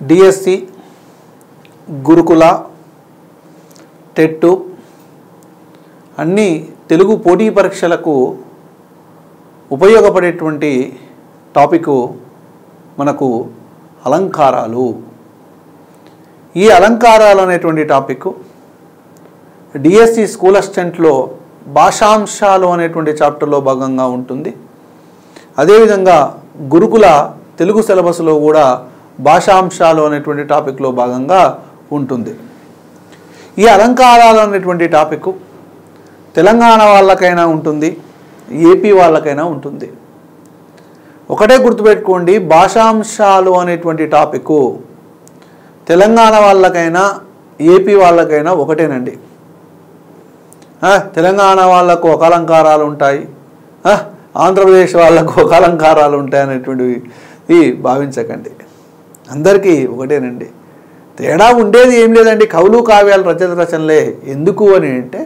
DSC, గురుకుల, TET అన్ని తెలుగు పోటీ పరీక్షలకు ఉపయోగపడేటువంటి టాపిక్ మనకు అలంకారాలు. ఈ అలంకారాలు అనేటువంటి టాపిక్ డిఎస్సి స్కూల్ అసిస్టెంట్లో భాషాంశాలు అనేటువంటి చాప్టర్లో భాగంగా ఉంటుంది. అదేవిధంగా గురుకుల తెలుగు సిలబస్లో కూడా భాషాంశాలు అనేటువంటి టాపిక్లో భాగంగా ఉంటుంది. ఈ అలంకారాలు అనేటువంటి టాపిక్ తెలంగాణ వాళ్ళకైనా ఉంటుంది, ఏపీ వాళ్ళకైనా ఉంటుంది. ఒకటే గుర్తుపెట్టుకోండి, భాషాంశాలు అనేటువంటి టాపిక్ తెలంగాణ వాళ్ళకైనా ఏపీ వాళ్ళకైనా ఒకటేనండి. తెలంగాణ వాళ్ళకు ఒక అలంకారాలు ఉంటాయి, ఆంధ్రప్రదేశ్ వాళ్ళకు ఒక అలంకారాలు ఉంటాయి అనేటువంటివి భావించకండి. అందరికీ ఒకటేనండి. తేడా ఉండేది ఏం లేదండి. కవులు కావ్యాలు రచనలే. ఎందుకు అని అంటే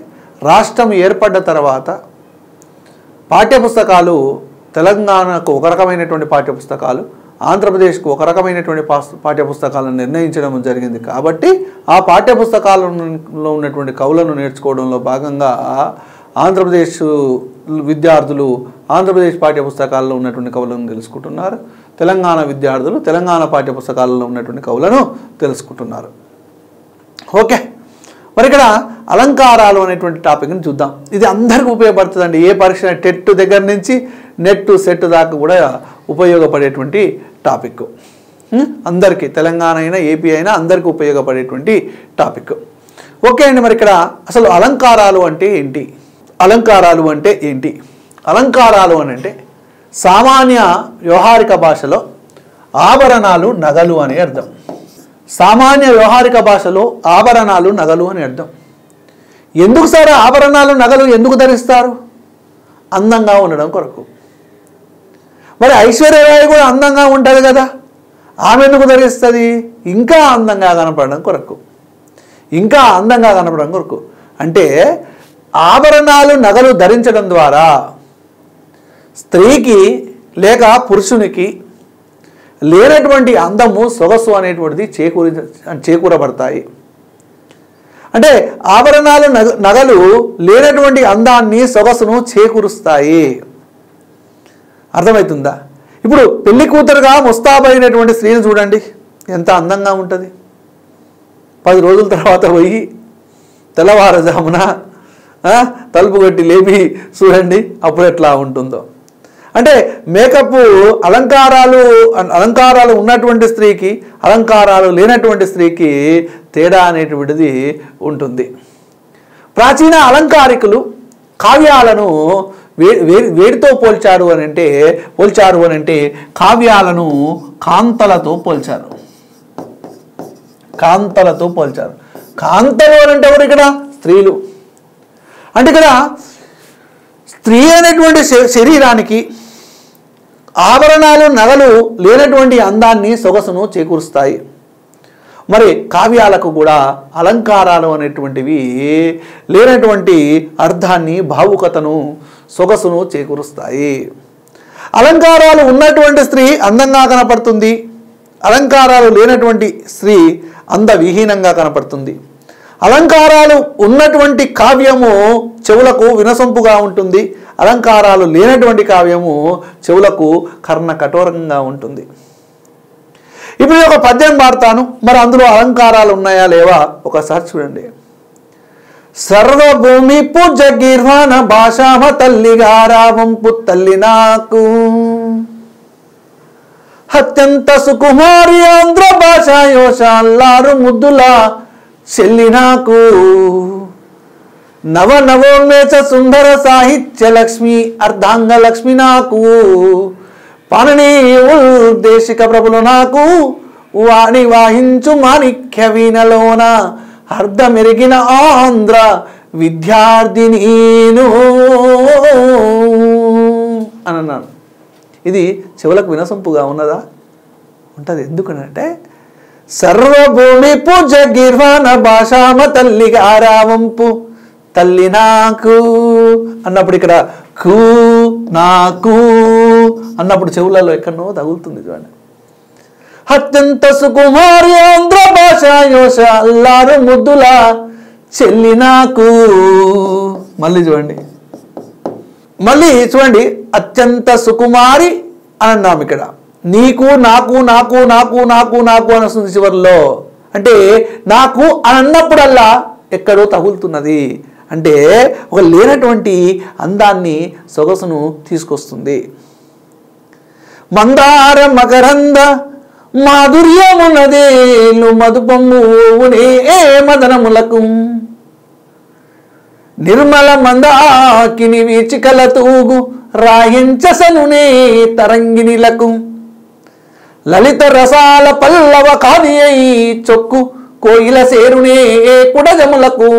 రాష్ట్రం ఏర్పడ్డ తర్వాత పాఠ్యపుస్తకాలు తెలంగాణకు ఒక రకమైనటువంటి పాఠ్యపుస్తకాలు, ఆంధ్రప్రదేశ్కు ఒక రకమైనటువంటి పాఠ్యపుస్తకాలను నిర్ణయించడం జరిగింది. కాబట్టి ఆ పాఠ్యపుస్తకాలలో ఉన్నటువంటి కవులను నేర్చుకోవడంలో భాగంగా ఆంధ్రప్రదేశ్ విద్యార్థులు ఆంధ్రప్రదేశ్ పాఠ్యపుస్తకాల్లో ఉన్నటువంటి కవులను తెలుసుకుంటున్నారు, తెలంగాణ విద్యార్థులు తెలంగాణ పాఠ్యపుస్తకాలలో ఉన్నటువంటి కవులను తెలుసుకుంటున్నారు. ఓకే, మరి ఇక్కడ అలంకారాలు అనేటువంటి టాపిక్ని చూద్దాం. ఇది అందరికీ ఉపయోగపడుతుందండి. ఏ పరీక్ష టెట్ దగ్గర నుంచి నెట్ సెట్ దాకా కూడా ఉపయోగపడేటువంటి టాపిక్. అందరికీ తెలంగాణ అయినా ఏపీ అయినా అందరికీ ఉపయోగపడేటువంటి టాపిక్. ఓకే అండి, మరి ఇక్కడ అసలు అలంకారాలు అంటే ఏంటి? అలంకారాలు అంటే ఏంటి? అలంకారాలు అని అంటే సామాన్య వ్యవహారిక భాషలో ఆభరణాలు, నగలు అని అర్థం. సామాన్య వ్యవహారిక భాషలో ఆభరణాలు, నగలు అని అర్థం. ఎందుకు సార్ ఆభరణాలు, నగలు ఎందుకు ధరిస్తారు? అందంగా ఉండడం కొరకు. మరి ఐశ్వర్యరాయ్ కూడా అందంగా ఉంటుంది కదా, ఆమె ఎందుకు ధరిస్తుంది? ఇంకా అందంగా కనపడడం కొరకు, ఇంకా అందంగా కనపడడం కొరకు. అంటే ఆభరణాలు, నగలు ధరించడం ద్వారా స్త్రీకి లేక పురుషునికి లేనటువంటి అందము, సొగసు అనేటువంటిది చేకూరబడతాయి. అంటే ఆభరణాలు, నగలు లేనటువంటి అందాన్ని, సొగసును చేకూరుస్తాయి. అర్థమవుతుందా? ఇప్పుడు పెళ్లి కూతురుగా ముస్తాబైనటువంటి స్త్రీని చూడండి, ఎంత అందంగా ఉంటుంది. 10 రోజుల తర్వాత పోయి తెల్లవారుజామున తలుపు కొట్టి లేపి చూడండి, అప్పుడు ఎట్లా ఉంటుందో. అంటే మేకప్ అలంకారాలు ఉన్నటువంటి స్త్రీకి, అలంకారాలు లేనటువంటి స్త్రీకి తేడా అనేటువంటిది ఉంటుంది. ప్రాచీన అలంకారికులు కావ్యాలను వేడితో పోల్చారు అని అంటే కావ్యాలను కాంతలతో పోల్చారు. కాంతలతో పోల్చారు. కాంతలు అని అంటే ఎవరు? ఇక్కడ స్త్రీలు. అంటే ఇక్కడ స్త్రీ అనేటువంటి శరీరానికి ఆభరణాలు, నగలు లేనటువంటి అందాన్ని, సొగసును చేకూరుస్తాయి. మరి కావ్యాలకు కూడా అలంకారాలు అనేటువంటివి లేనటువంటి అర్థాన్ని, భావుకతను, సొగసును చేకూరుస్తాయి. అలంకారాలు ఉన్నటువంటి స్త్రీ అందంగా కనపడుతుంది, అలంకారాలు లేనటువంటి స్త్రీ అందవిహీనంగా కనపడుతుంది. అలంకారాలు ఉన్నటువంటి కావ్యము చెవులకు వినసొంపుగా ఉంటుంది, అలంకారాలు లేనటువంటి కావ్యము చెవులకు కర్ణ కఠోరంగా ఉంటుంది. ఇప్పుడు ఒక పద్యం పాడతాను, మరి అందులో అలంకారాలు ఉన్నాయా లేవా ఒకసారి చూడండి. సర్వభూమి పూజ గిర్వాణ భాషామ తల్లిగారావంపు తల్లి నాకు, అత్యంత సుకుమారి ఆంధ్ర భాషాయోషాల్లారు ముద్దుల చెల్లి నాకు, నవోన్మేష సుందర సాహిత్య లక్ష్మి అర్ధాంగ లక్ష్మి నాకు, పాణిని దేశిక ప్రభులు నాకు, వాణి వాహించు మాణిక్య వీణలోన అర్ధమెరిగిన ఆంధ్ర విద్యార్థినీను అని అన్నాను. ఇది చెవులకు వినసొంపుగా ఉన్నదా? ఉంటుంది. ఎందుకనంటే సర్వభూమి పూజ గిర్వాణ భాషామ తల్లిగా ఆరావంపు తల్లి నాకు అన్నప్పుడు ఇక్కడ కూ నాకు అన్నప్పుడు చెవులలో ఎక్కడనో తగులుతుంది చూడండి. అత్యంత సుకుమారి ఆంధ్ర భాష యోష అల్లారు ముద్దుల చెల్లి నాకు. మళ్ళీ చూడండి అత్యంత సుకుమారి అని అన్నాం. ఇక్కడ నీకు నాకు నాకు నాకు నాకు నాకు అని వస్తుంది చివరిలో. అంటే నాకు అని అన్నప్పుడల్లా ఎక్కడో తగులుతున్నది. అంటే ఒక లేనటువంటి అందాన్ని సొగసును తీసుకొస్తుంది. మందార మకరంద మాధుర్యమునదేలు మధుపమ్మునే మదనములకు నిర్మల మందాకిని వీచికల తూగు రాయించసనునే తరంగిణిలకు లలిత రసాల పల్లవ కాని చొక్కు కోయిల సేరునే కుడజములకు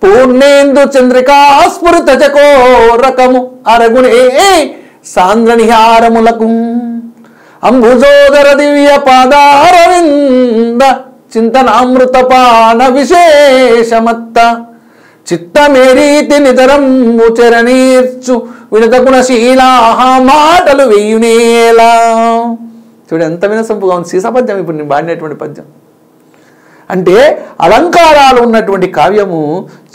పూర్ణేందు చంద్రికా స్ఫురిత చకోరకము అరగునే సాంద్రనిహారములకు అంబుజోదర దివ్య పాదారవింద చింతనామృత పాన విశేషమత్త చిత్తమేరీతి నితరం ముచరనీర్చు వినత గుణశీలా మాటలు వెయ్యునేలా. చూడు ఎంత వినసొంపుగా ఉంది సీసా పద్యం ఇప్పుడు నేను పాడినటువంటి పద్యం. అంటే అలంకారాలు ఉన్నటువంటి కావ్యము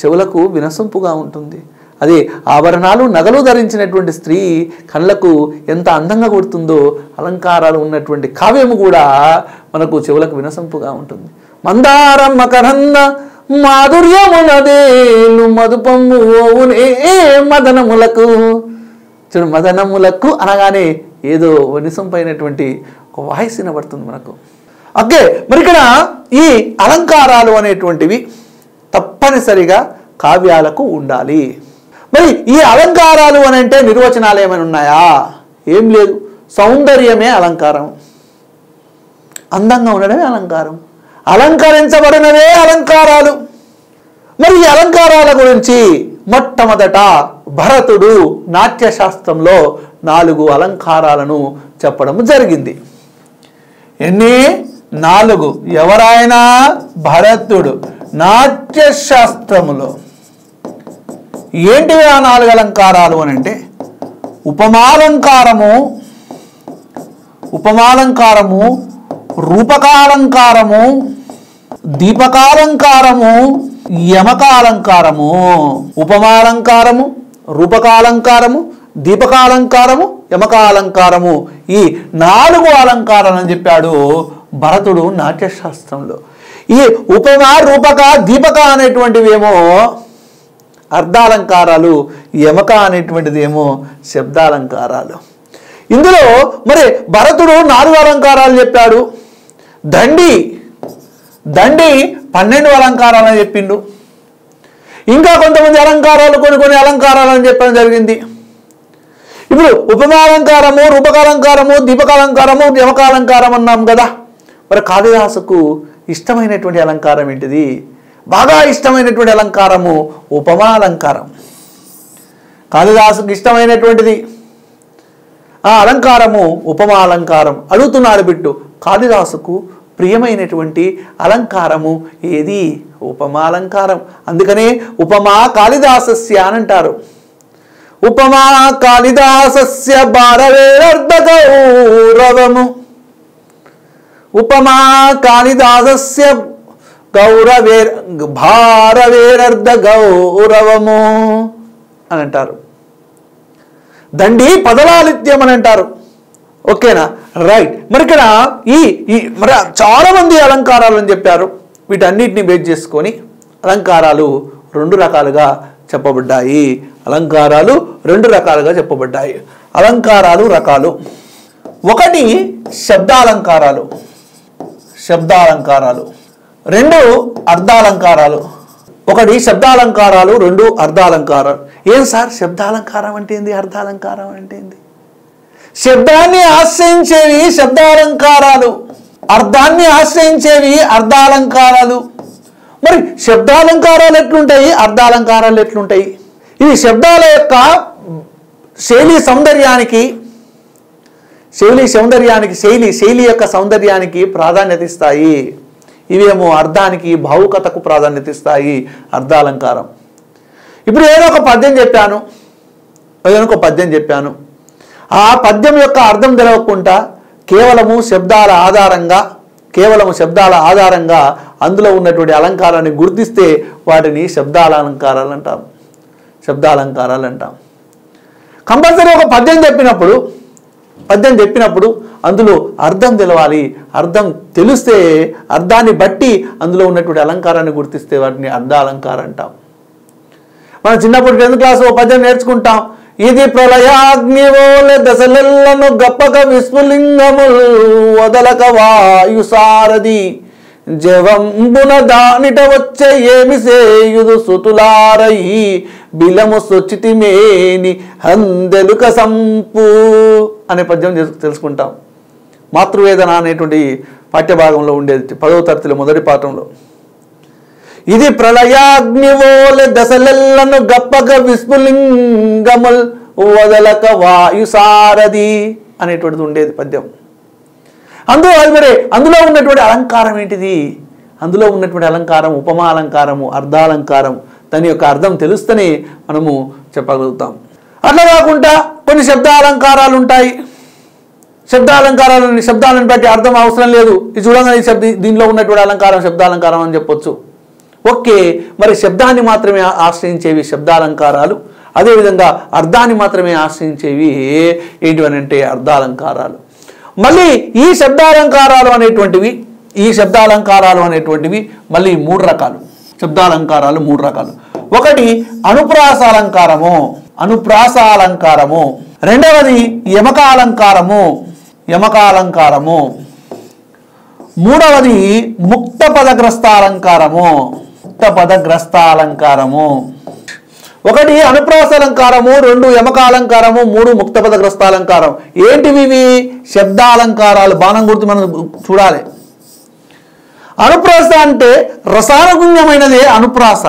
చెవులకు వినసొంపుగా ఉంటుంది. అది ఆభరణాలు నగలు ధరించినటువంటి స్త్రీ కళ్ళకు ఎంత అందంగా కొడుతుందో అలంకారాలు ఉన్నటువంటి కావ్యము కూడా మనకు చెవులకు వినసొంపుగా ఉంటుంది. మందారం మకరంద మాధుర్యమునదేలు మధుపమ్మునే మదనములకు. చూడు మదనములకు అనగానే ఏదో వినసొంపైనటువంటి ఒక వాయిస్ వినబడుతుంది మనకు. ఓకే, మరి ఇక్కడ ఈ అలంకారాలు అనేటువంటివి తప్పనిసరిగా కావ్యాలకు ఉండాలి. మరి ఈ అలంకారాలు అని అంటే నిర్వచనాలు ఏమైనా ఉన్నాయా? ఏం లేదు. సౌందర్యమే అలంకారం, అందంగా ఉండడమే అలంకారం, అలంకరించబడినవే అలంకారాలు. మరి ఈ అలంకారాల గురించి మొట్టమొదట భరతుడు నాట్యశాస్త్రంలో 4 అలంకారాలను చెప్పడం జరిగింది. ఎన్ని? 4. ఎవరైనా భరతుడు నాట్యశాస్త్రములో ఏంటివి ఆ 4 అలంకారాలు అని అంటే ఉపమాలంకారము, రూపకాలంకారము, దీపకాలంకారము, యమకాలంకారము. ఉపమాలంకారము, రూపకాలంకారము, దీపకాలంకారము, యమకాలంకారము. ఈ 4 అలంకారాలని చెప్పాడు భరతుడు నాట్యశాస్త్రంలో. ఈ ఉపమా, రూపక, దీపక అనేటువంటివి ఏమో అర్ధాలంకారాలు, యమక అనేటువంటిది ఏమో శబ్దాలంకారాలు. ఇందులో మరి భరతుడు 4 అలంకారాలు చెప్పాడు. దండి 12 అలంకారాలని చెప్పిండు. ఇంకా కొంతమంది అలంకారాలు కొన్ని అలంకారాలని చెప్పడం జరిగింది. ఇప్పుడు ఉపమాలంకారము, రూపకాలంకారము, దీపకాలంకారము, యమకాలంకారం అన్నాం కదా. మరి కాళిదాసుకు ఇష్టమైనటువంటి అలంకారం ఏంటిది? బాగా ఇష్టమైనటువంటి అలంకారము ఉపమాలంకారం. కాళిదాసుకు ఇష్టమైనటువంటిది ఆ అలంకారము ఉపమాలంకారం. అడుగుతున్నాడు బిట్టు, కాళిదాసుకు ప్రియమైనటువంటి అలంకారము ఏది? ఉపమాలంకారం. అందుకనే ఉపమా కాళిదాసస్య అని అంటారు. ఉపమా కాళిదాసస్య భారవేరర్ధ గౌరవము. ఉపమా కాళిదాసస్య భారవేరర్ధ గౌరవము అని అంటారు. దండి పదలాలిత్యం అని అంటారు. ఓకేనా? రైట్. మరి ఇక్కడ మరి చాలా మంది అలంకారాలు అని చెప్పారు. వీటన్నిటిని బేస్ చేసుకొని అలంకారాలు 2 రకాలుగా చెప్పబడ్డాయి. అలంకారాలు 2 రకాలుగా చెప్పబడ్డాయి. అలంకారాలు రకాలు: 1 శబ్దాలంకారాలు, 2 అర్ధాలంకారాలు. 1 శబ్దాలంకారాలు, 2 అర్ధాలంకారాలు. ఏం సార్ శబ్దాలంకారం అంటే ఏంది, అర్ధాలంకారం అంటే ఏంది? శబ్దాన్ని ఆశ్రయించేవి శబ్దాలంకారాలు, అర్థాన్ని ఆశ్రయించేవి అర్ధాలంకారాలు. మరి శబ్దాలంకారాలు ఎట్లుంటాయి, అర్ధాలంకారాలు ఎట్లుంటాయి? ఇవి శబ్దాల యొక్క శైలి యొక్క సౌందర్యానికి ప్రాధాన్యత ఇస్తాయి. ఇవేమో అర్థానికి, భావుకతకు ప్రాధాన్యత ఇస్తాయి. అర్ధాలంకారం. ఇప్పుడు ఏదో ఒక పద్యం చెప్పాను, ఆ పద్యం యొక్క అర్థం తెలవకుండా కేవలము శబ్దాల ఆధారంగా అందులో ఉన్నటువంటి అలంకారాన్ని గుర్తిస్తే వాటిని శబ్దాలంకారాలు అంటాం. కంపల్సరీ ఒక పద్యం చెప్పినప్పుడు అందులో అర్థం తెలవాలి. అర్థం తెలిస్తే అర్థాన్ని బట్టి అందులో ఉన్నటువంటి అలంకారాన్ని గుర్తిస్తే వాటిని అర్థాలంకారం అంటాం. మనం చిన్నప్పుడు 10th క్లాస్ ఓ పద్యం నేర్చుకుంటాం. ఇది ప్రళయాగ్నివోలె దశలెల్లను గప్పక విస్ఫులింగముల్ వదలక వాయుసారది జవంబున దానిట వచ్చే ఏమి సేయుదు సుతులారయి బిలము సొచ్చితిమేని హందెలుక సంపు అనే పద్యం తెలుసుకుంటాం. మాతృవేదన అనేటువంటి పాఠ్యభాగంలో ఉండేది 10వ తరగతిలో మొదటి పాఠంలో. ఇది ప్రళయాగ్నివోలె దశలెల్లను గప్పక విస్ఫులింగముల్ వదలక వాయుసారది అనేటువంటిది ఉండేది పద్యం. అందులో ఉన్నటువంటి అలంకారం ఏంటిది? అందులో ఉన్నటువంటి అలంకారం ఉపమా అలంకారము, అర్ధాలంకారం. దాని యొక్క అర్థం తెలుస్తేనే మనము చెప్పగలుగుతాం. అట్లా కాకుండా కొన్ని శబ్దాలంకారాలు ఉంటాయి. శబ్దాలను బట్టి అర్థం అవసరం లేదు. ఇది చూడగానే దీనిలో ఉన్నటువంటి అలంకారం శబ్దాలంకారం అని చెప్పొచ్చు. ఓకే, మరి శబ్దాన్ని మాత్రమే ఆశ్రయించేవి శబ్దాలంకారాలు, అదేవిధంగా అర్థాన్ని మాత్రమే ఆశ్రయించేవి ఏంటివనంటే అర్థాలంకారాలు. మళ్ళీ ఈ శబ్దాలంకారాలు అనేటువంటివి మళ్ళీ 3 రకాలు. శబ్దాలంకారాలు 3 రకాలు. ఒకటి అనుప్రాసాలంకారము, రెండవది యమకాలంకారము, మూడవది ముక్త పదగ్రస్తాలంకారము. ఒకటి అనుప్రాసాలంకారము, 2 యమకాలంకారము, 3 ముక్త పదగ్రస్తాలంకారం. ఏంటివి ఇవి? శబ్దాలంకారాలు. బాణం గుర్తు మనం చూడాలి. అనుప్రాస అంటే రసానుగుణ్యమైనదే అనుప్రాస.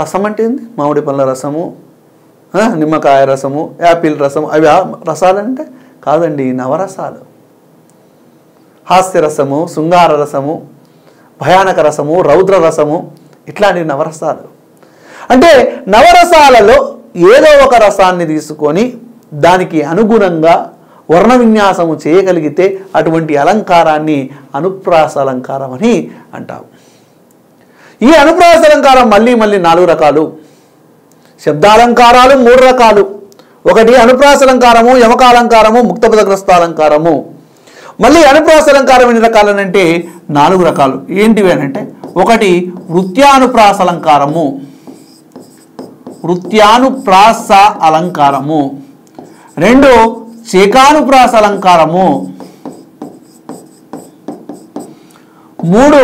రసం అంటే ఏంది? మామిడి పళ్ళ రసము, నిమ్మకాయ రసము, యాపిల్ రసము, అవి రసాలంటే కాదండి, నవరసాలు. హాస్యరసము, శృంగార రసము, భయానక రసము, రౌద్ర రసము, ఇట్లాంటి నవరసాలు. అంటే నవరసాలలో ఏదో ఒక రసాన్ని తీసుకొని దానికి అనుగుణంగా వర్ణ విన్యాసము చేయగలిగితే అటువంటి అలంకారాన్ని అనుప్రాసాలంకారం అని అంటాం. ఈ అనుప్రాసాలంకారం మళ్ళీ 4 రకాలు. శబ్దాలంకారాలు 3 రకాలు. ఒకటి అనుప్రాసాలంకారము, యమకాలంకారము, ముక్త పదగ్రస్తాలంకారము. మళ్ళీ అనుప్రాసాలంకారం ఎన్ని రకాలనంటే 4 రకాలు. ఏంటివి అనంటే ఒకటి వృత్యానుప్రాసాలంకారము, వృత్యానుప్రాస అలంకారము. 2 చేకానుప్రాసాలంకారము. 3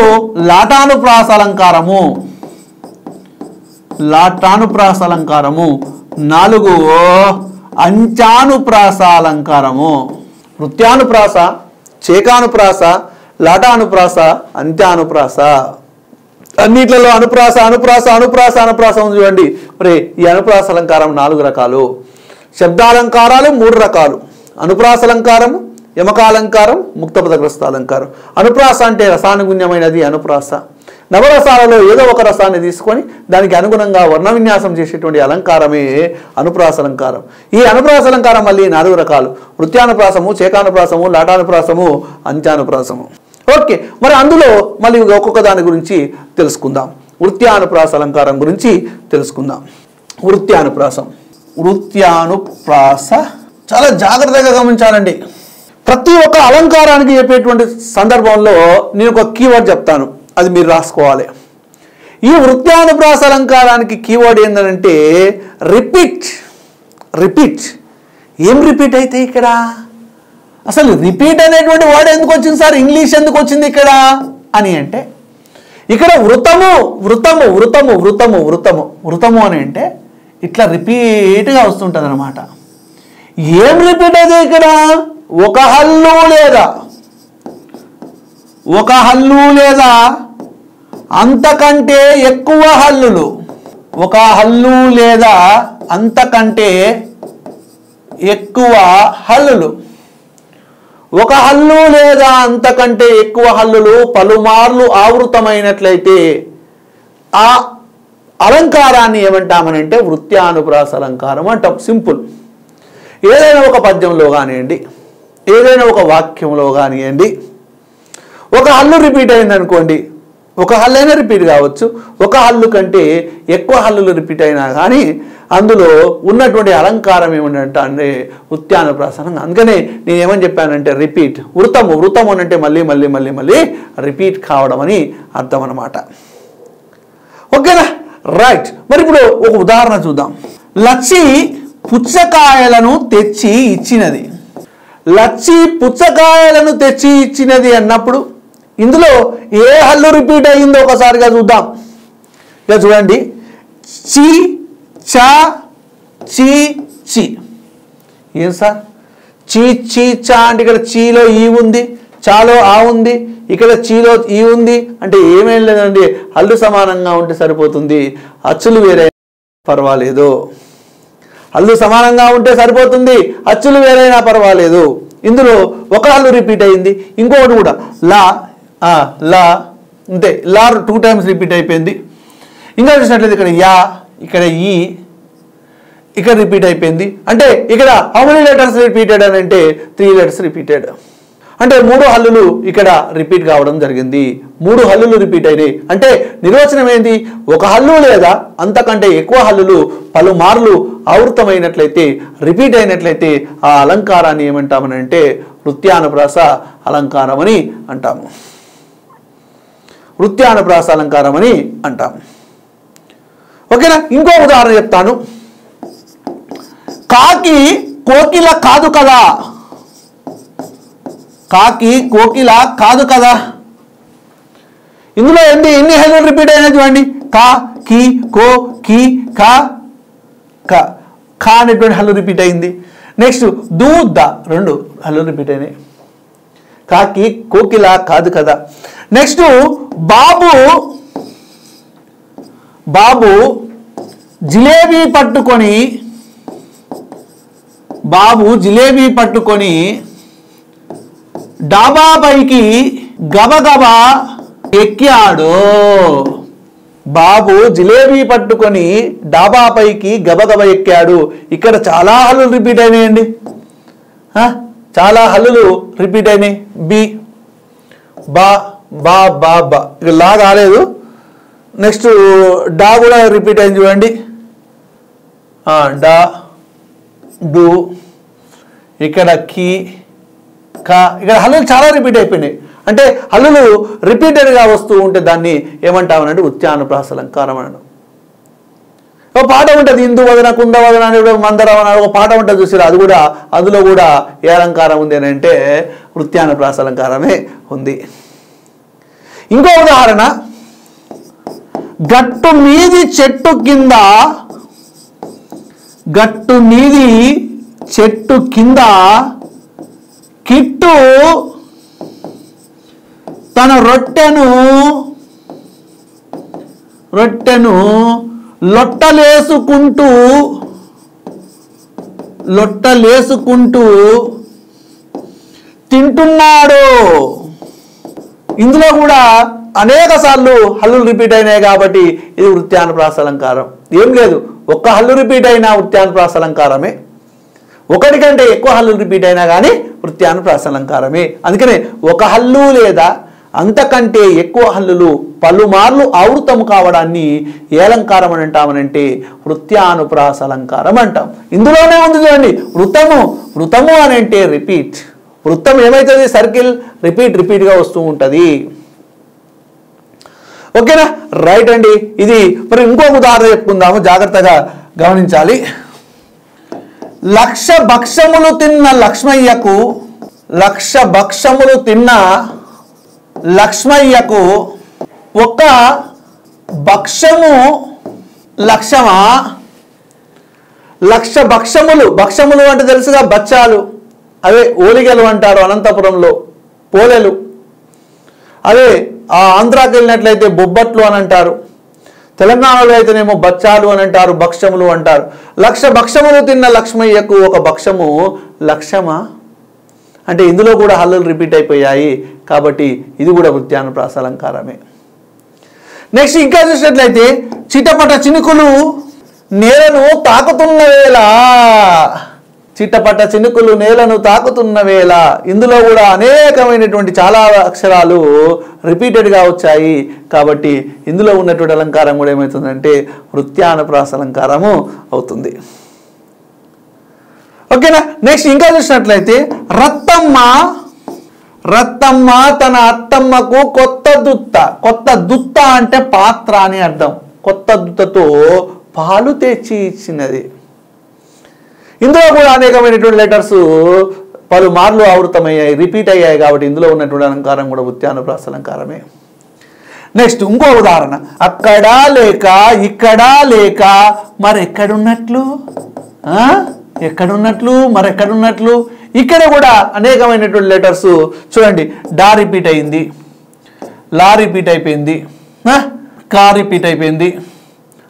లాటానుప్రాసాలంకారము. 4 అంత్యానుప్రాసాలంకారము. వృత్యానుప్రాస, చేకానుప్రాస, లాటానుప్రాస, అంత్యానుప్రాస. అన్నిట్లలో అనుప్రాస ఉంది చూడండి. మరి ఈ అనుప్రాసాలంకారం 4 రకాలు. శబ్దాలంకారాలు 3 రకాలు. అనుప్రాసాలంకారము, యమకాలంకారం, ముక్త పదగ్రస్తాలంకారం. అనుప్రాస అంటే రసానుగుణ్యమైనది అనుప్రాస. నవరసాలలో ఏదో ఒక రసాన్ని తీసుకొని దానికి అనుగుణంగా వర్ణ విన్యాసం చేసేటువంటి అలంకారమే అనుప్రాసాలంకారం. ఈ అనుప్రాసాలంకారం మళ్ళీ 4 రకాలు. వృత్యానుప్రాసము, చేకానుప్రాసము, లాటానుప్రాసము, అంత్యానుప్రాసము. ఓకే, మరి అందులో మళ్ళీ ఒక్కొక్క దాని గురించి తెలుసుకుందాం. వృత్యానుప్రాసాలంకారం గురించి తెలుసుకుందాం. వృత్యానుప్రాస చాలా జాగ్రత్తగా గమనించాలండి. ప్రతి ఒక్క అలంకారానికి చెప్పేటువంటి సందర్భంలో నేను ఒక కీవర్డ్ చెప్తాను, అది మీరు రాసుకోవాలి. ఈ వృత్యానుప్రాస అలంకారానికి కీవర్డ్ ఏంటంటే రిపీట్. ఏం రిపీట్ అయితే ఇక్కడ అసలు రిపీట్ అనేటువంటి వర్డ్ ఎందుకు వచ్చింది సార్, ఇంగ్లీష్ ఎందుకు వచ్చింది ఇక్కడ అని అంటే, ఇక్కడ వృతము అని అంటే ఇట్లా రిపీట్గా వస్తుంటుంది అనమాట. ఏం రిపీట్ అయితే ఇక్కడ ఒక హల్లు లేదా అంతకంటే ఎక్కువ హల్లులు. ఒక హల్లు లేదా అంతకంటే ఎక్కువ హల్లులు. ఒక హల్లు లేదా అంతకంటే ఎక్కువ హల్లులు పలుమార్లు ఆవృతమైనట్లయితే ఆ అలంకారాన్ని ఏమంటామనంటే వృత్యానుప్రాస అలంకారం అంటాం. సింపుల్. ఏదైనా ఒక పద్యంలో కానివ్వండి, ఏదైనా ఒక వాక్యంలో కానివ్వండి, ఒక హల్లు రిపీట్ అయింది అనుకోండి, ఒక హల్లు అయినా రిపీట్ కావచ్చు, ఒక హల్లు కంటే ఎక్కువ హల్లులు రిపీట్ అయినా కానీ అందులో ఉన్నటువంటి అలంకారం ఏమంటే ఉత్యానప్రాసనం. అందుకనే నేను ఏమని చెప్పానంటే రిపీట్, వృతము అంటే మళ్ళీ మళ్ళీ మళ్ళీ మళ్ళీ రిపీట్ కావడం అని అర్థం అన్నమాట. ఓకేనా, రైట్. మరి ఇప్పుడు ఒక ఉదాహరణ చూద్దాం. లచ్చి పుచ్చకాయలను తెచ్చి ఇచ్చినది. లచ్చి పుచ్చకాయలను తెచ్చి ఇచ్చినది అన్నప్పుడు ఇందులో ఏ హల్లు రిపీట్ అయ్యిందో ఒకసారిగా చూద్దాం. ఇక చూడండి, చి చా చి చి. ఏం సార్ చీ చీ చా అంటే ఇక్కడ చీలో ఈ ఉంది, చాలో ఆ ఉంది, ఇక్కడ చీలో ఈ ఉంది అంటే ఏమేం లేదండి, హల్లు సమానంగా ఉంటే సరిపోతుంది, అచ్చులు వేరే పర్వాలేదు. హల్లు సమానంగా ఉంటే సరిపోతుంది, అచ్చులు వేరైనా పర్వాలేదు. ఇందులో ఒక హల్లు రిపీట్ అయింది, ఇంకొకటి కూడా లా లా అంతే, లా 2 times రిపీట్ అయిపోయింది. ఇంకా చూసినట్లయితే ఇక్కడ యా, ఇక్కడ ఈ, ఇక్కడ రిపీట్ అయిపోయింది. అంటే ఇక్కడ హౌ మెనీ లెటర్స్ రిపీటెడ్ అని అంటే 3 letters రిపీటెడ్. అంటే 3 హల్లులు ఇక్కడ రిపీట్ కావడం జరిగింది. 3 హల్లులు రిపీట్ అయినాయి. అంటే నిర్వచనం ఏంటి, ఒక హల్లు లేదా అంతకంటే ఎక్కువ హల్లులు పలుమార్లు ఆవృతమైనట్లయితే, రిపీట్ అయినట్లయితే ఆ అలంకారాన్ని ఏమంటామని అంటే వృత్యానుప్రాస అలంకారం అని అంటాము. వృత్యానుప్రాస అలంకారం అని అంటాము. ఓకేనా, ఇంకో ఉదాహరణ చెప్తాను. కాకి కోకిల కాదు కదా. కాకి కోకిల కాదు కదా. ఇందులో ఎన్ని హల్లులు రిపీట్ అయినా చూడండి. కా కి కో కి కా కా కా అనేటువంటి హల్లు రిపీట్ అయింది. నెక్స్ట్ దూ ద 2 హల్లులు రిపీట్ అయినాయి. కాకి కోకిల కాదు కదా. నెక్స్ట్ బాబు బాబు జిలేబీ పట్టుకొని, బాబు జిలేబీ పట్టుకొని డాబా పైకి గబగబా ఎక్కాడు. బాబు జిలేబీ పట్టుకొని డాబా పైకి గబగబ ఎక్కాడు. ఇక్కడ చాలా హల్లులు రిపీట్ అయినాయండి, చాలా హల్లులు రిపీట్ అయినాయి. బి బా బా బా బా, ఇక లా రాలేదు. నెక్స్ట్ డా కూడా రిపీట్ అయింది చూడండి. డా డు, ఇక్కడ కి కా, ఇక్కడ హల్లులు చాలా రిపీట్ అయిపోయినాయి. అంటే హల్లులు రిపీటెడ్గా వస్తూ ఉంటే దాన్ని ఏమంటామనంటే ఉత్యానుప్రాస అలంకారం అన్నాడు. ఒక పాట ఉంటుంది, ఇందు వదన కుంద వదన అని మందరవన ఒక పాట ఉంటుంది చూసారు, అది కూడా అందులో కూడా ఏ అలంకారం ఉంది అని అంటే వృత్యానుప్రాస అలంకారమే ఉంది. ఇంకో ఉదాహరణ, గట్టు మీది చెట్టు కింద, గట్టు మీది చెట్టు కింద కిట్టు తన రొట్టెను లొట్టలేసుకుంటూ తింటున్నాడు. ఇందులో కూడా అనేక సార్లు హల్లులు రిపీట్ అయినాయి కాబట్టి ఇది వృత్యానుప్రాస అలంకారం. ఏం లేదు, ఒక్క హల్లు రిపీట్ అయినా వృత్యానుప్రాస అలంకారమే, ఒకటి కంటే ఎక్కువ హల్లులు రిపీట్ అయినా కానీ వృత్యానుప్రాస అలంకారమే. అందుకనే ఒక హల్లు లేదా అంతకంటే ఎక్కువ హల్లులు పలుమార్లు ఆవృతం కావడాన్ని ఏ అలంకారం అని అంటామనంటే వృత్యానుప్రాస అలంకారం అంటాం. ఇందులోనే ఉంది చూడండి, వృతము అని అంటే రిపీట్. వృత్తం ఏమవుతుంది, సర్కిల్, రిపీట్గా వస్తూ ఉంటుంది. ఓకేనా, రైట్ అండి. ఇది మరి ఇంకొక ఉదాహరణ చెప్పుకుందాము, జాగ్రత్తగా గమనించాలి. 1,00,000 భక్షములు తిన్న లక్ష్మయ్యకు, 1,00,000 భక్షములు తిన్న లక్ష్మయ్యకు ఒక భక్షము లక్ష్యమా? 1,00,000 భక్షములు అంటే తెలుసుగా, బచ్చాలు, అవే ఓలిగలు అంటారు అనంతపురంలో, పోలెలు. అదే ఆంధ్రాకి వెళ్ళినట్లయితే బొబ్బట్లు అని అంటారు, తెలంగాణలో అయితేనేమో బచ్చాలు అని అంటారు, భక్షములు అంటారు. 1,00,000 భక్షములు తిన్న లక్ష్మయ్యకు ఒక భక్షము లక్ష్యమా అంటే ఇందులో కూడా హల్లులు రిపీట్ అయిపోయాయి కాబట్టి ఇది కూడా వృత్యానుప్రాస అలంకారమే. నెక్స్ట్ ఇంకా చూసినట్లయితే చిటపట చినుకులు నేలను తాకుతున్న వేళ, చిట్టపట్ట చినుకులు నేలను తాకుతున్న వేళ. ఇందులో కూడా అనేకమైనటువంటి చాలా అక్షరాలు రిపీటెడ్గా వచ్చాయి కాబట్టి ఇందులో ఉన్నటువంటి అలంకారం కూడా ఏమవుతుందంటే వృత్యానుప్రాస అలంకారము అవుతుంది. ఓకేనా. నెక్స్ట్ ఇంకా చూసినట్లయితే రత్తమ్మ తన అత్తమ్మకు కొత్త దుత్త అంటే పాత్ర అని అర్థం. కొత్త దుత్తతో పాలు తెచ్చి ఇచ్చినది. ఇందులో కూడా అనేకమైనటువంటి లెటర్స్ పలుమార్లు ఆవృతమయ్యాయి, రిపీట్ అయ్యాయి కాబట్టి ఇందులో ఉన్నటువంటి అలంకారం కూడా వృత్యానుప్రాస అలంకారమే. నెక్స్ట్ ఇంకో ఉదాహరణ, అక్కడ లేక ఇక్కడ లేక మరెక్కడున్నట్లు. మరెక్కడున్నట్లు. ఇక్కడ కూడా అనేకమైనటువంటి లెటర్స్ చూడండి. డా రిపీట్ అయింది, లా రిపీట్ అయిపోయింది, కా రిపీట్ అయిపోయింది.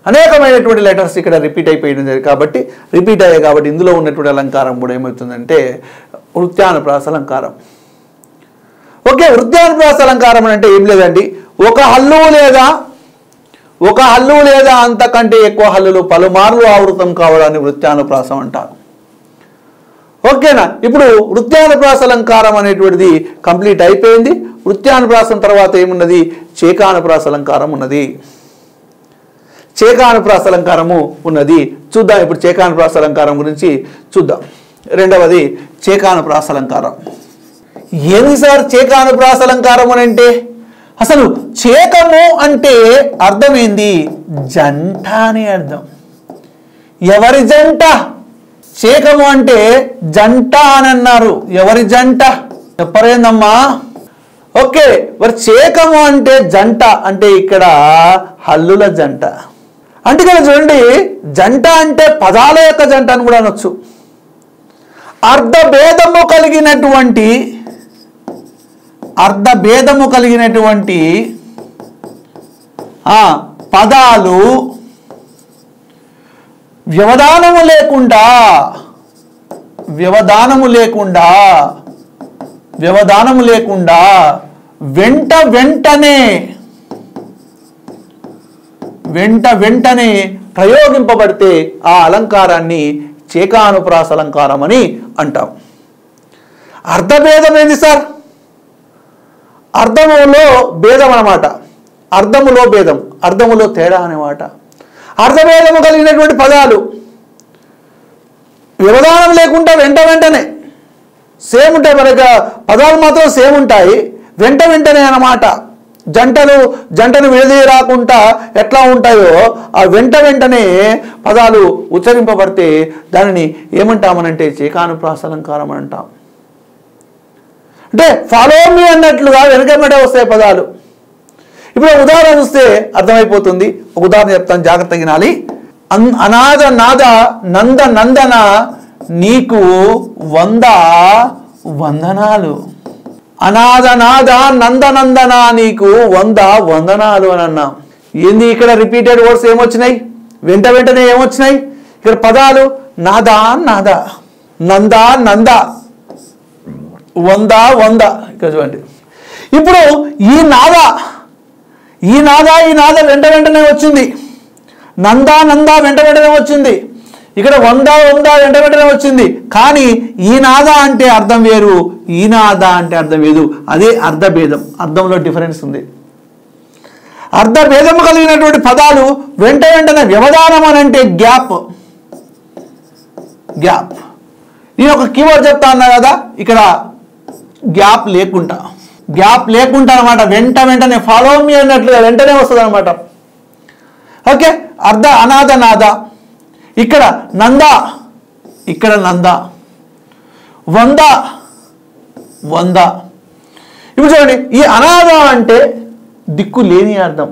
అనేకమైనటువంటి లెటర్స్ ఇక్కడ రిపీట్ అయిపోయింది కాబట్టి రిపీట్ అయ్యాయి కాబట్టి ఇందులో ఉన్నటువంటి అలంకారం కూడా ఏమవుతుందంటే వృత్యానుప్రాస అలంకారం. ఓకే. వృత్యానుప్రాస అలంకారం అంటే ఏం లేదండి, ఒక హల్లు లేదా అంతకంటే ఎక్కువ హల్లులు పలుమార్లు ఆవృతం కావడాన్ని వృత్యానుప్రాసం అంటారు. ఓకేనా. ఇప్పుడు వృత్యానుప్రాస అలంకారం అనేటువంటిది కంప్లీట్ అయిపోయింది. వృత్యానుప్రాసం తర్వాత ఏమున్నది, చేకానుప్రాస అలంకారం ఉన్నది. చేకానుప్రాస అలంకారము ఉన్నది. చూద్దాం ఇప్పుడు చేకానుప్రాస అలంకారం గురించి చూద్దాం. రెండవది చేకానుప్రాస అలంకారం. ఏంది సార్ చేకానుప్రాస అలంకారం అని అంటే? అసలు చేకము అంటే అర్థమైంది జంట అని అర్థం. ఎవరి జంట? చేకము అంటే జంట అని అన్నారు. ఎవరి జంట చెప్పరేందమ్మా? ఓకే. మరి చేకము అంటే జంట అంటే ఇక్కడ హల్లుల జంట అంటే ఇక్కడ చూడండి, జంట అంటే పదాల యొక్క జంట అని కూడా అనొచ్చు. అర్ధభేదము కలిగినటువంటి పదాలు వ్యవధానము లేకుండా వెంట వెంటనే ప్రయోగింపబడితే ఆ అలంకారాన్ని చేకానుప్రాస అలంకారం అని అంటాం. అర్ధభేదం ఏంది సార్? అర్థములో భేదం అన్నమాట. అర్థములో తేడా అనేమాట. అర్ధభేదము కలిగినటువంటి పదాలు వ్యవధానం లేకుండా వెంటనే సేమ్ ఉంటాయి. మనకి పదాలు మాత్రం సేమ్ ఉంటాయి, వెంటనే అన్నమాట. జంటను విడదీ రాకుండా ఎట్లా ఉంటాయో ఆ వెంటనే పదాలు ఉచ్చరింపబడితే దానిని ఏమంటామనంటే చేకానుప్రాస అలంకారం అని అంటాం. అంటే ఫాలో మీ అన్నట్లుగా వెనకబడే వస్తాయి పదాలు. ఇప్పుడు ఉదాహరణ చూస్తే అర్థమైపోతుంది. ఒక ఉదాహరణ చెప్తాను, జాగ్రత్తగా వినాలి. అనాథ నాద నంద నందన నీకు 100 వందనాలు. అనాథ నాద నందనందన నీకు 100 వందనాలు అని అన్నాం. ఏంది ఇక్కడ రిపీటెడ్ వర్డ్స్ ఏమొచ్చినాయి, వెంటనే ఏమొచ్చినాయి? ఇక్కడ పదాలు నాద నంద 100 ఇక్కడ చూడండి. ఇప్పుడు ఈ నాద వెంటనే వచ్చింది. నంద వెంటనే వచ్చింది. ఇక్కడ 100 వెంటనే వచ్చింది. కానీ ఈ నాద అంటే అర్థం వేరు, ఈ నాద అంటే అర్థం వేరు. అదే అర్ధభేదం. అర్థంలో డిఫరెన్స్ ఉంది. అర్ధభేదము కలిగినటువంటి పదాలు వెంటనే వ్యవధానం అని అంటే గ్యాప్. నేను ఒక కీవర్డ్ చెప్తా అన్నా కదా, ఇక్కడ గ్యాప్ లేకుండా అనమాట. వెంటనే ఫాలో మీ అన్నట్లుగా వెంటనే వస్తుంది అనమాట. ఓకే. అనాథ నాద, ఇక్కడ నంద 100. ఇప్పుడు చూడండి, ఈ అనాథ అంటే దిక్కు లేని అర్థం.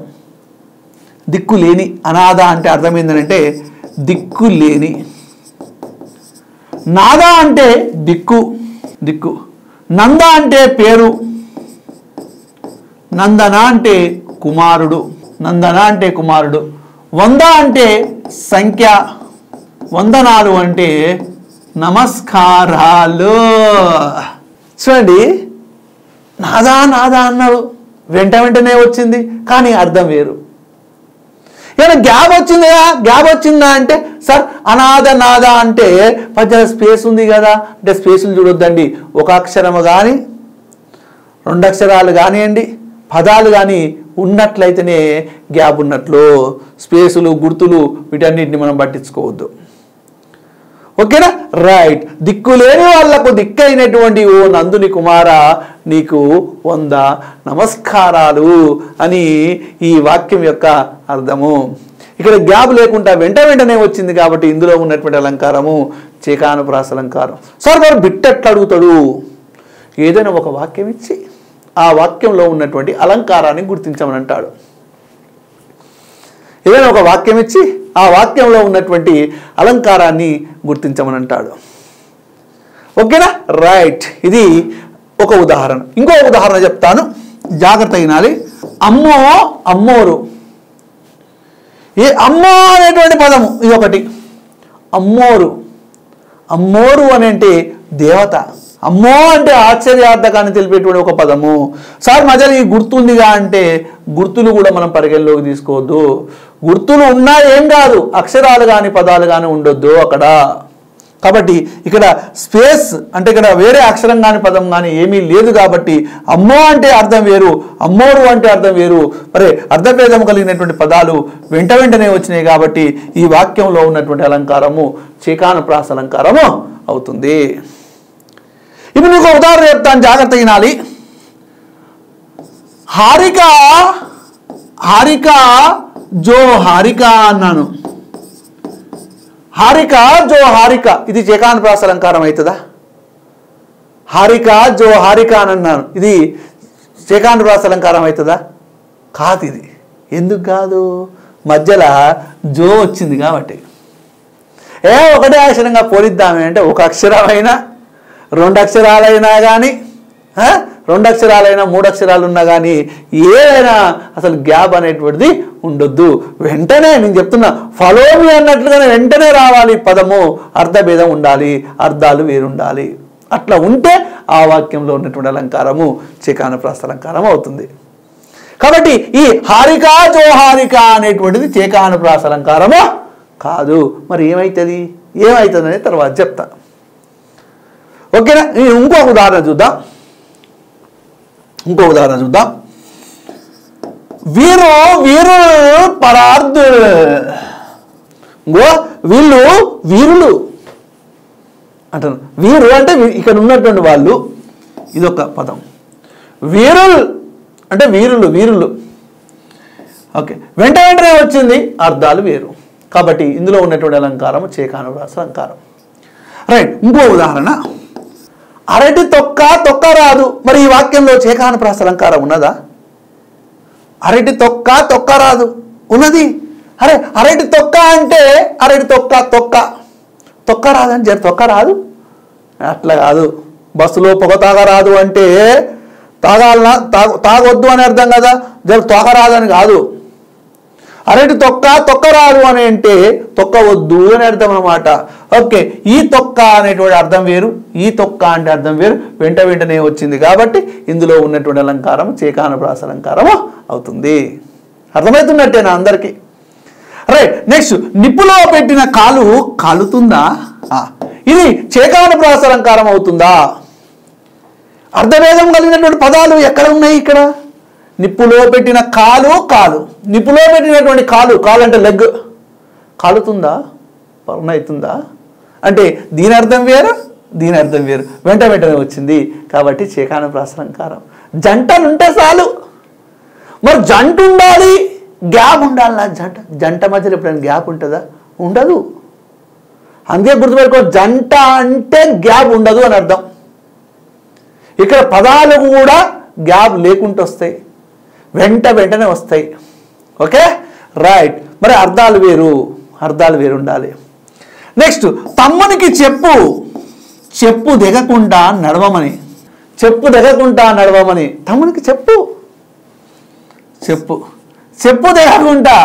అనాథ అంటే అర్థం ఏంటంటే దిక్కు లేని. నాద అంటే దిక్కు. నంద అంటే పేరు. నందన అంటే కుమారుడు. 100 అంటే సంఖ్య. వందనాలు అంటే నమస్కారాలు. చూడండి, నాదా అన్నాడు, వెంటనే వచ్చింది, కానీ అర్థం వేరు. ఏమైనా గ్యాప్ వచ్చిందా అంటే సార్ అనాథ నాద అంటే మధ్యలో స్పేస్ ఉంది కదా అంటే స్పేసులు చూడొద్దండి. ఒక అక్షరము కానీ 2 అక్షరాలు కానివ్వండి పదాలు కానీ ఉన్నట్లయితేనే గ్యాప్ ఉన్నట్లు. స్పేసులు గుర్తులు వీటన్నిటిని మనం పట్టించుకోవద్దు. ఓకేనా? రైట్. దిక్కులేని వాళ్లకు దిక్కైనటువంటి ఓ నందుని కుమార నీకు 100 నమస్కారాలు అని ఈ వాక్యం యొక్క అర్థము. ఇక్కడ గ్యాప్ లేకుండా వెంటనే వచ్చింది కాబట్టి ఇందులో ఉన్నటువంటి అలంకారము చేకానుప్రాస అలంకారం. సార్ మరి బిట్ ఎట్లా అడుగుతాడు? ఏదైనా ఒక వాక్యం ఇచ్చి ఆ వాక్యంలో ఉన్నటువంటి అలంకారాన్ని గుర్తించమని అంటాడు. ఏదైనా ఒక వాక్యం ఇచ్చి ఆ వాక్యంలో ఉన్నటువంటి అలంకారాన్ని గుర్తించమని అంటాడు. ఓకేనా? రైట్. ఇది ఒక ఉదాహరణ. ఇంకో ఉదాహరణ చెప్తాను, జాగ్రత్త వినాలి. అమ్మో అమ్మోరు. ఏ అమ్మో అనేటువంటి పదము ఇది ఒకటి. అమ్మోరు. అమ్మోరు అని అంటే దేవత. అమ్మో అంటే ఆశ్చర్యార్థకాన్ని తెలిపేటువంటి ఒక పదము. సార్ మధ్యలో ఈ గుర్తుందిగా అంటే గుర్తులు కూడా మనం పరిగణలోకి తీసుకోవద్దు. గుర్తులు ఉన్నా ఏం కాదు, అక్షరాలు కానీ పదాలు కానీ ఉండొద్దు అక్కడ. కాబట్టి ఇక్కడ స్పేస్ అంటే ఇక్కడ వేరే అక్షరం కానీ పదం కానీ ఏమీ లేదు కాబట్టి అమ్మో అంటే అర్థం వేరు, అమ్మోరు అంటే అర్థం వేరు. మరి అర్థభేదం కలిగినటువంటి పదాలు వెంటనే వచ్చినాయి కాబట్టి ఈ వాక్యంలో ఉన్నటువంటి అలంకారము చేకానుప్రాస అలంకారము అవుతుంది. ఇప్పుడు మీకు ఉదాహరణ చెప్తాను, జాగ్రత్త వినాలి. హారిక హారిక జో హారిక అన్నాను. హారిక జో హారిక ఇది చేకానుప్రాస అలంకారం అవుతుందా? హారిక జో హారిక అని అన్నాను, ఇది చేకానుప్రాస అలంకారం అవుతుందా? కాదు. ఇది ఎందుకు కాదు? మధ్యలో జో వచ్చింది కాబట్టి. ఒకటే అక్షరంగా పోలిద్దామే అంటే ఒక అక్షరమైనా 2 అక్షరాలైనా కానీ 2 అక్షరాలైనా 3 అక్షరాలు ఉన్నా కానీ ఏదైనా అసలు గ్యాప్ అనేటువంటిది ఉండొద్దు. వెంటనే నేను చెప్తున్నా, ఫాలో మీ అన్నట్లుగానే వెంటనే రావాలి పదము. అర్థభేదం ఉండాలి, అర్థాలు వేరుండాలి. అట్లా ఉంటే ఆ వాక్యంలో ఉన్నటువంటి అలంకారము చేకానుప్రాస అలంకారం అవుతుంది. కాబట్టి ఈ హారిక జో హారిక అనేటువంటిది చేకానుప్రాస అలంకారము కాదు. మరి ఏమవుతుంది అనేది తర్వాత చెప్తా. ఓకేనా? ఇంకొక ఉదాహరణ చూద్దాం. వీరు వీరు పరార్థు. వీళ్ళు వీరులు అంటారు. వీరు అంటే ఇక్కడ ఉన్నటువంటి వాళ్ళు, ఇదొక పదం. వీరులు అంటే వీరులు. ఓకే, వెంటనే వచ్చింది, అర్థాలు వేరు. కాబట్టి ఇందులో ఉన్నటువంటి అలంకారం చేకానుప్రాస అలంకారం. రైట్. ఇంకో ఉదాహరణ, అరటి తొక్క రాదు. మరి ఈ వాక్యంలో చేకానుప్రాస అలంకారం ఉన్నదా? అరటి తొక్క రాదు ఉన్నది. అరటి తొక్క అంటే అరటి తొక్క రాదని జర తొక్క రాదు అట్లా కాదు. బస్సులో పొగ తాగరాదు అంటే తాగొద్దు అని అర్థం కదా, జర తొక్క రాదని కాదు. అరటి తొక్క రాదు అని అంటే తొక్కవద్దు అని అర్థం అన్నమాట. ఓకే, ఈ తొక్క అనేటువంటి అర్థం వేరు, ఈ తొక్క అంటే అర్థం వేరు. వెంటనే వచ్చింది కాబట్టి ఇందులో ఉన్నటువంటి అలంకారం చేకానుప్రాస అలంకారం అవుతుంది. అర్థమవుతున్నట్టేనా అందరికీ? రైట్. నెక్స్ట్, నిప్పులో పెట్టిన కాలు కాలుతుందా? ఇది చేకానుప్రాస అలంకారం అవుతుందా? అర్థభేదం కలిగినటువంటి పదాలు ఎక్కడ ఉన్నాయి? ఇక్కడ నిప్పులో పెట్టిన కాలు. నిప్పులో పెట్టినటువంటి కాలు అంటే లెగ్. కాలుతుందా? పర్ణ అవుతుందా అంటే దీని అర్థం వేరు, దీని అర్థం వేరు. వెంటనే వచ్చింది కాబట్టి చేకానుప్రాస అలంకారం. జంటలు ఉంటే చాలు. మరి జంట ఉండాలి, గ్యాప్ ఉండాలి. నా జంట మధ్యలో ఎప్పుడైనా గ్యాప్ ఉంటుందా? ఉండదు. అందుకే గుర్తుపెట్టుకో, జంట అంటే గ్యాప్ ఉండదు అని అర్థం. ఇక్కడ పదాలు కూడా గ్యాప్ లేకుండా వస్తాయి, వెంటనే వస్తాయి. Okay, right. మరి అర్థాలు వేరు ఉండాలి. నెక్స్ట్, తమ్మునికి చెప్పు దిగకుండా నడవమని. తమ్మునికి చెప్పు దిగకుండా,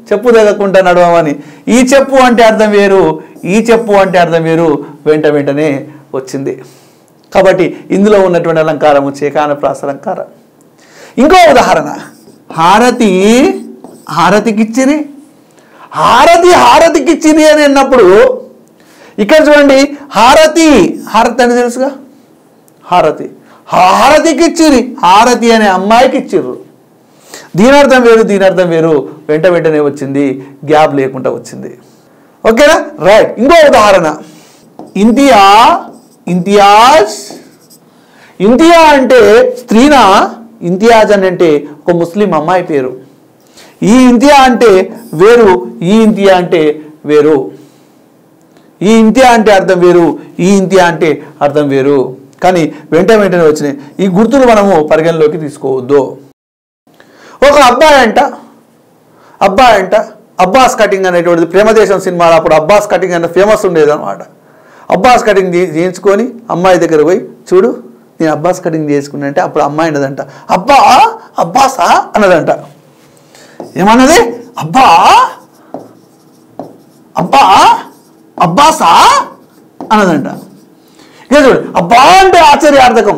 చెప్పు దిగకుండా నడవమని. ఈ చెప్పు అంటే అర్థం వేరు, ఈ చెప్పు అంటే అర్థం వేరు. వెంటనే వచ్చింది కాబట్టి ఇందులో ఉన్నటువంటి అలంకారము చేకానుప్రాస అలంకారం. ఇంకో ఉదాహరణ, హారతికిచ్చిరి. హారతి హారతికి ఇచ్చిరి అని అన్నప్పుడు ఇక్కడ చూడండి, హారతి హారతి అని తెలుసుగా, హారతి హారతికి ఇచ్చిరి, హారతి అనే అమ్మాయికి ఇచ్చిర్రు. దీని అర్థం వేరు, దీని అర్థం వేరు, వెంటనే వచ్చింది, గ్యాప్ లేకుండా వచ్చింది. ఓకేనా? రైట్. ఇంకో ఉదాహరణ, ఇంతియా ఇంతియాజ్. ఇంతియా అంటే స్త్రీనా, ఇంతియాజ్ అని అంటే ఒక ముస్లిం అమ్మాయి పేరు. ఈ ఇంతియా అంటే వేరు, ఈ ఇంతియా అంటే వేరు. ఈ ఇంతియా అంటే అర్థం వేరు, ఈ ఇంతియా అంటే అర్థం వేరు. కానీ వెంటనే వచ్చినాయి. ఈ గుర్తులు మనము పరిగణలోకి తీసుకోవద్దు. ఒక అబ్బాయి అంట అబ్బాస్ కటింగ్ అనేటువంటిది ప్రేమదేశం సినిమాలో అప్పుడు అబ్బాస్ కటింగ్ అనే ఫేమస్ ఉండేది అనమాట. అబ్బాస్ కటింగ్ చేయించుకొని అమ్మాయి దగ్గర పోయి, చూడు నేను అబ్బాస్ కటింగ్ చేసుకున్నా అంటే అప్పుడు అమ్మాయి అన్నదంట, అబ్బాసా అన్నదంట. ఏమన్నది? అబ్బాసా అన్నదంట. ఇక చూడు, అబ్బా అంటే ఆశ్చర్యార్థకం,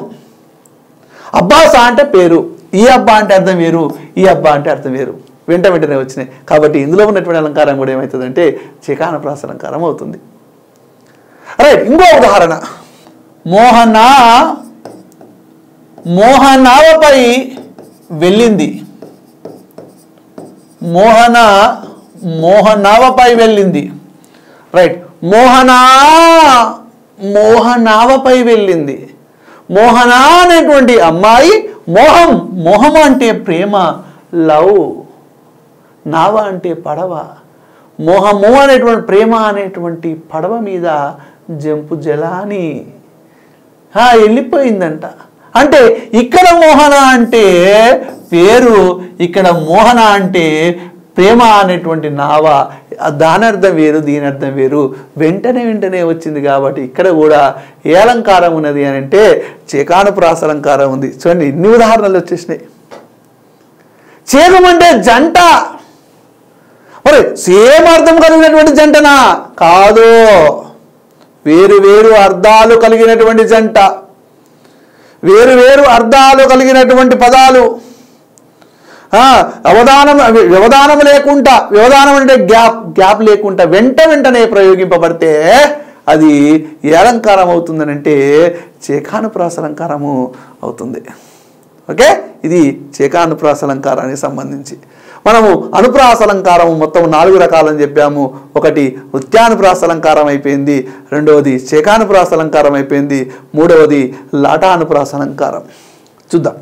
అబ్బాసా అంటే పేరు, ఈ అబ్బా అంటే అర్థం వేరు, ఈ అబ్బా అంటే అర్థం వేరు. వెంటనే వచ్చినాయి. కాబట్టి ఇందులో ఉన్నటువంటి అలంకారం కూడా ఏమవుతుందంటే చకానప్రాస అలంకారం అవుతుంది. రైట్. ఇంకో ఉదాహరణ, మోహనావపై వెళ్ళింది. మోహనావపై వెళ్ళింది. రైట్. మోహనావపై వెళ్ళింది. మోహన అనేటువంటి అమ్మాయి, మోహము అంటే ప్రేమ, లవ్, నావ అంటే పడవ. మోహము అనేటువంటి ప్రేమ అనేటువంటి పడవ మీద జంపు జలాని వెళ్ళిపోయిందంట. అంటే ఇక్కడ మోహన అంటే పేరు, ఇక్కడ మోహన అంటే ప్రేమ అనేటువంటి నావ. దాని అర్థం వేరు, దీని అర్థం వేరు. వెంటనే వచ్చింది. కాబట్టి ఇక్కడ కూడా ఏ అలంకారం ఉన్నది అని అంటే చకానుప్రాస అలంకారం ఉంది. చూడండి, ఇన్ని ఉదాహరణలు వచ్చేసినాయి. చేకం అంటే జంట. మరి సేమ్ అర్థం కలిగినటువంటి జంటనా? కాదు, వేరు అర్థాలు కలిగినటువంటి జంట, వేరు అర్థాలు కలిగినటువంటి పదాలు. వ్యవధానం లేకుండా, వ్యవధానం అంటే గ్యాప్ లేకుండా వెంటనే ప్రయోగింపబడితే అది ఏ అలంకారం అవుతుందని అంటే చకానుప్రాస అలంకారము అవుతుంది. ఓకే, ఇది చకానుప్రాస అలంకారానికి సంబంధించి. మనము అనుప్రాస అలంకారం మొత్తం 4 రకాలని చెప్పాము. ఒకటి వృత్యానుప్రాస అలంకారం అయిపోయింది, రెండవది చకానుప్రాస అలంకారం అయిపోయింది, మూడవది లాటానుప్రాస అలంకారం. చూద్దాం.